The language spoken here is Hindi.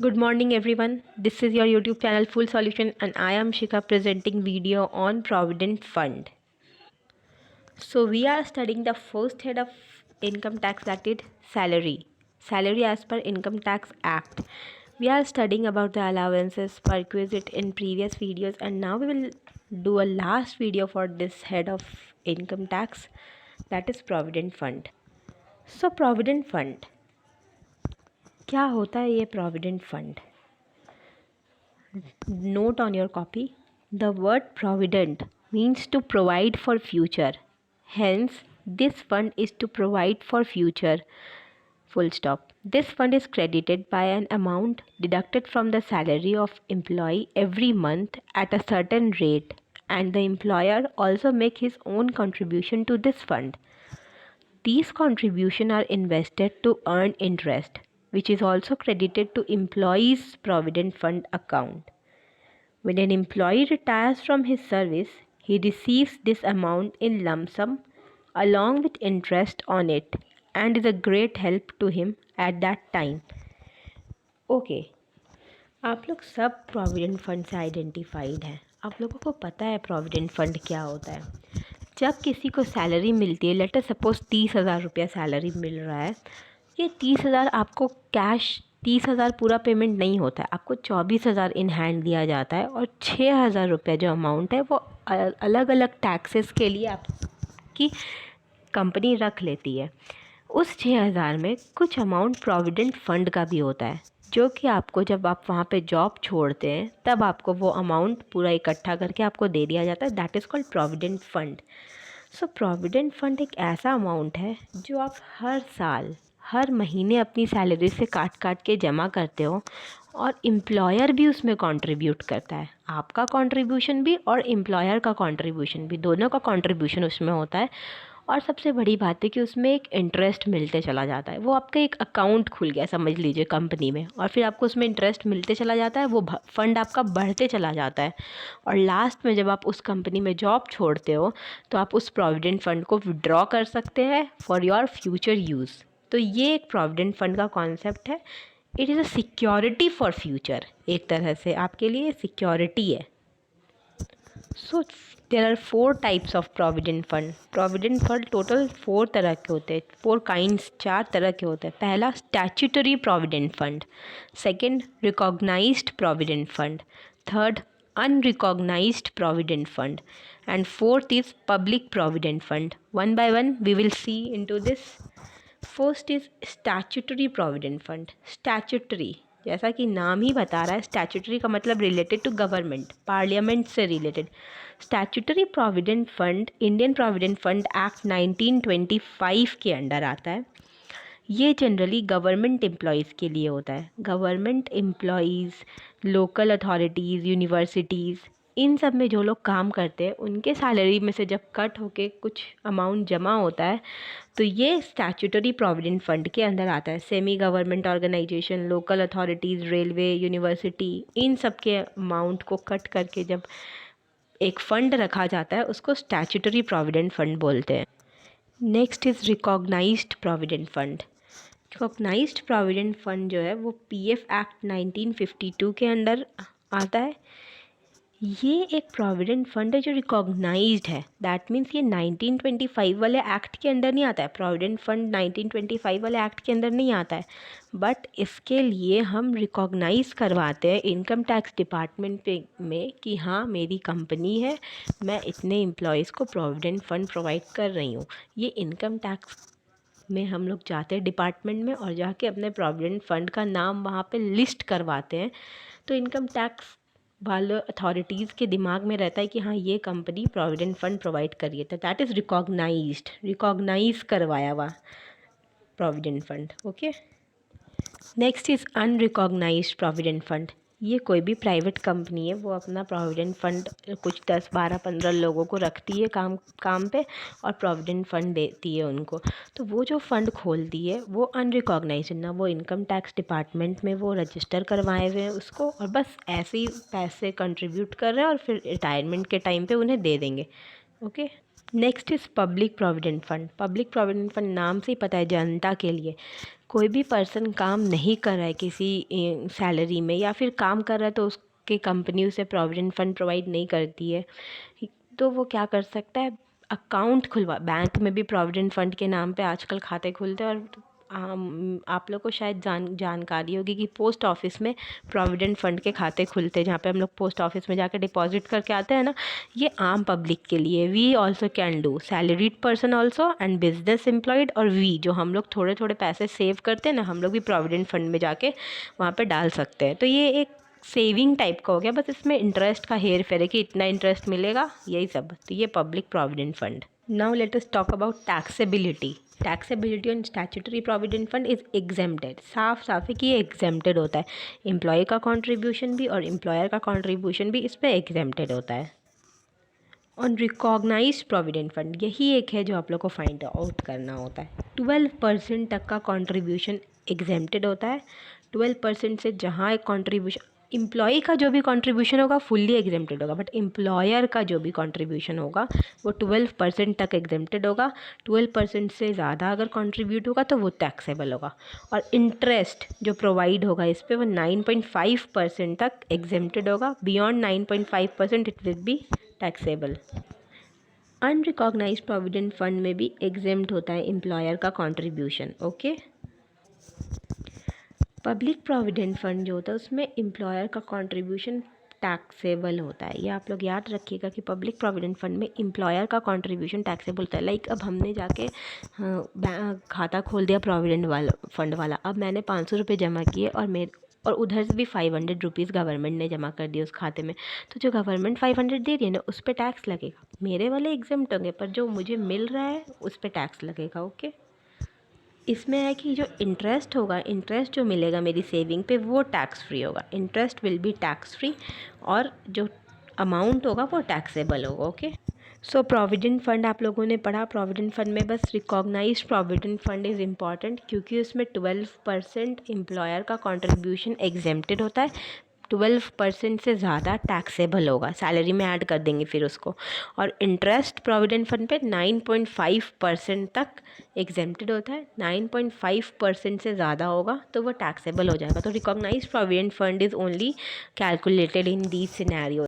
Good morning everyone. This is your YouTube channel Full Solution and I am Shikha presenting video on Provident Fund. So we are studying the first head of income tax, that is salary. Salary as per Income Tax Act. We are studying about the allowances perquisite in previous videos and now we will do a last video for this head of income tax, that is Provident Fund. So Provident Fund, क्या होता है ये Provident Fund? Note on your copy. The word provident means to provide for future. Hence, this fund is to provide for future. Full stop. This fund is credited by an amount deducted from the salary of employee every month at a certain rate, and the employer also make his own contribution to this fund. These contributions are invested to earn interest, which is also credited to employee's provident fund account. When an employee retires from his service, he receives this amount in lump sum along with interest on it and is a great help to him at that time. Okay, आप लोग सब प्रोविडेंट फंड से आइडेंटिफाइड हैं। आप लोगों को पता है प्रोविडेंट फंड क्या होता है। जब किसी को सैलरी मिलती है, लेट अस सपोज 30,000 रुपया सैलरी मिल रहा है, ये 30,000 आपको कैश 30,000 पूरा पेमेंट नहीं होता है, आपको 24,000 इन हैंड दिया जाता है और 6,000 रुपया जो अमाउंट है वो अलग अलग टैक्सेस के लिए आपकी कंपनी रख लेती है। उस 6,000 में कुछ अमाउंट प्रोविडेंट फंड का भी होता है, जो कि आपको जब आप वहाँ पे जॉब छोड़ते हैं तब आपको वो अमाउंट पूरा इकट्ठा करके आपको दे दिया जाता है। That is called provident fund. So provident fund एक ऐसा अमाउंट है जो आप हर साल हर महीने अपनी सैलरी से काट काट के जमा करते हो और एम्प्लॉयर भी उसमें कंट्रीब्यूट करता है। आपका कंट्रीब्यूशन भी और एम्प्लॉयर का कंट्रीब्यूशन भी, दोनों का कंट्रीब्यूशन उसमें होता है। और सबसे बड़ी बात है कि उसमें एक इंटरेस्ट मिलते चला जाता है। वो आपका एक अकाउंट खुल गया समझ लीजिए कंपनी में, और फिर आपको उसमें इंटरेस्ट मिलते चला जाता है, वो फंड आपका बढ़ते चला जाता है और लास्ट में जब आप उस कंपनी में जॉब छोड़ते हो तो आप उस प्रोविडेंट फंड को विड्रॉ कर सकते हैं फॉर योर फ्यूचर यूज़। तो ये एक प्रोविडेंट फंड का कॉन्सेप्ट है। It is a security for future, एक तरह से आपके लिए सिक्योरिटी है। So there are 4 types of provident fund. Provident fund total 4 तरह के होते हैं, 4 काइंड्स, 4 तरह के होते हैं। पहला statutory provident fund, second recognized provident fund, third unrecognized provident fund, and fourth is public provident fund. One by one we will see into this. First is statutory provident fund. Statutory, जैसा कि नाम ही बता रहा है, स्टैच्यूटरी का मतलब रिलेटेड टू गवर्नमेंट, पार्लियामेंट से related. Statutory provident fund Indian provident fund act 1925 के अंडर आता है। ये जनरली गवर्नमेंट एम्प्लॉयज़ के लिए होता है। Government employees, local authorities, universities, इन सब में जो लोग काम करते हैं उनके सैलरी में से जब कट होके कुछ अमाउंट जमा होता है तो ये स्टैच्यूटरी प्रोविडेंट फंड के अंदर आता है। Semi government organisation, local authorities, railway, university, इन सब के अमाउंट को कट करके जब एक फ़ंड रखा जाता है उसको स्टैच्यूटरी प्रोविडेंट फंड बोलते हैं। Next is recognized provident fund. Recognized provident fund जो है वो पीएफ एक्ट 1952 के अंडर आता है। ये एक प्रोविडेंट फंड है जो रिकॉग्नाइज्ड है। दैट मीन्स ये 1925 वाले एक्ट के अंदर नहीं आता है। प्रोविडेंट फंड 1925 वाले एक्ट के अंदर नहीं आता है, बट इसके लिए हम रिकॉग्नाइज करवाते हैं इनकम टैक्स डिपार्टमेंट पे में कि हाँ मेरी कंपनी है, मैं इतने एम्प्लॉयज़ को प्रोविडेंट फंड प्रोवाइड कर रही हूँ। ये इनकम टैक्स में हम लोग जाते हैं डिपार्टमेंट में और जाके अपने प्रोविडेंट फंड का नाम वहाँ पे लिस्ट करवाते हैं। तो इनकम टैक्स वाले अथॉरिटीज़ के दिमाग में रहता है कि हाँ ये कंपनी प्रोविडेंट फंड प्रोवाइड कर रही है, तो दैट इज़ रिकॉग्नाइज्ड, रिकॉग्नाइज करवाया हुआ provident fund. Okay, next is unrecognised provident fund. ये कोई भी प्राइवेट कंपनी है, वो अपना प्रोविडेंट फंड कुछ 10, 12, 15 लोगों को रखती है काम पे और प्रोविडेंट फंड देती है उनको। तो वो जो फ़ंड खोलती है वो अनरिकॉग्नाइज्ड, ना वो इनकम टैक्स डिपार्टमेंट में वो रजिस्टर करवाए हुए हैं उसको, और बस ऐसे ही पैसे कंट्रीब्यूट कर रहे हैं और फिर रिटायरमेंट के टाइम पे उन्हें दे देंगे। Okay, next is public provident fund. Public provident fund नाम से ही पता है, जनता के लिए। कोई भी पर्सन काम नहीं कर रहा है किसी सैलरी में, या फिर काम कर रहा है तो उसके कंपनी उसे प्रोविडेंट फंड प्रोवाइड नहीं करती है, तो वो क्या कर सकता है, अकाउंट खुलवा, बैंक में भी प्रोविडेंट फंड के नाम पे आजकल खाते खुलते हैं। और आप लोग को शायद जानकारी होगी कि पोस्ट ऑफिस में प्रोविडेंट फंड के खाते खुलते हैं, जहाँ पे हम लोग पोस्ट ऑफिस में जाकर डिपॉजिट करके आते हैं ना। ये आम पब्लिक के लिए, we also can do, salaried person also and business employed, और वी जो हम लोग थोड़े थोड़े पैसे सेव करते हैं ना, हम लोग भी प्रोविडेंट फंड में जाके वहाँ पर डाल सकते हैं। तो ये एक सेविंग टाइप का हो गया, बस इसमें इंटरेस्ट का हेर फेर है कि इतना इंटरेस्ट मिलेगा, यही सब। तो ये public provident fund. Now let us talk about taxability. Taxability on statutory provident fund is exempted. साफ साफ है कि ये एग्जेम्प्टेड होता है। एम्प्लॉय का कॉन्ट्रीब्यूशन भी और एम्प्लॉयर का कॉन्ट्रीब्यूशन भी इस पर एग्जेम्प्टेड होता है। ऑन रिकॉग्नाइज प्रोविडेंट फंड, यही एक है जो आप लोग को फाइंड आउट करना होता है। 12% तक का कॉन्ट्रीब्यूशन एग्जेम्प्टेड होता है। 12% से जहाँ एक कॉन्ट्रीब्यूशन, एम्प्लॉई का जो भी कंट्रीब्यूशन होगा फुल्ली एग्जेम्प्टेड होगा, बट एम्प्लॉयर का जो भी कंट्रीब्यूशन होगा वो 12% तक एग्जेम्प्टेड होगा। 12% से ज़्यादा अगर कंट्रीब्यूट होगा तो वो टैक्सेबल होगा। और इंटरेस्ट जो प्रोवाइड होगा इस पर, वो 9.5% तक एग्जेम्प्टेड होगा। Beyond 9.5% it will be taxable. Unrecognised provident fund में भी एग्जेम्प्ट होता है एम्प्लॉयर का contribution. Okay, public provident fund जो होता है उसमें एम्प्लॉयर का कंट्रीब्यूशन टैक्सेबल होता है। ये आप लोग याद रखिएगा कि पब्लिक प्रोविडेंट फंड में एम्प्लॉयर का कंट्रीब्यूशन टैक्सेबल होता है। लाइक अब हमने जाके खाता खोल दिया प्रोविडेंट फंड वाला, अब मैंने 500 रुपये जमा किए और उधर से भी 500 रुपीज़ गवर्नमेंट ने जमा कर दिए उस खाते में, तो जो गवर्नमेंट 500 दे रही है ना उस पर टैक्स लगेगा। मेरे वाले एग्जेम्प्ट होंगे, पर जो मुझे मिल रहा है उस पर टैक्स लगेगा। ओके, इसमें है कि जो इंटरेस्ट होगा, इंटरेस्ट जो मिलेगा मेरी सेविंग पे वो टैक्स फ्री होगा। Interest will be tax free, और जो अमाउंट होगा वो टैक्सेबल होगा। ओके, सो प्रोविडेंट फंड आप लोगों ने पढ़ा। प्रोविडेंट फंड में बस recognized provident fund is important, क्योंकि उसमें 12% एम्प्लॉयर का कंट्रीब्यूशन एग्जेम्प्टेड होता है। 12% से ज़्यादा टैक्सेबल होगा, सैलरी में ऐड कर देंगे फिर उसको। और इंटरेस्ट प्रोविडेंट फंड पे 9.5% तक एग्जेम्प्टेड होता है। 9.5% से ज़्यादा होगा तो वो टैक्सेबल हो जाएगा। तो recognized provident fund is only calculated in these scenario.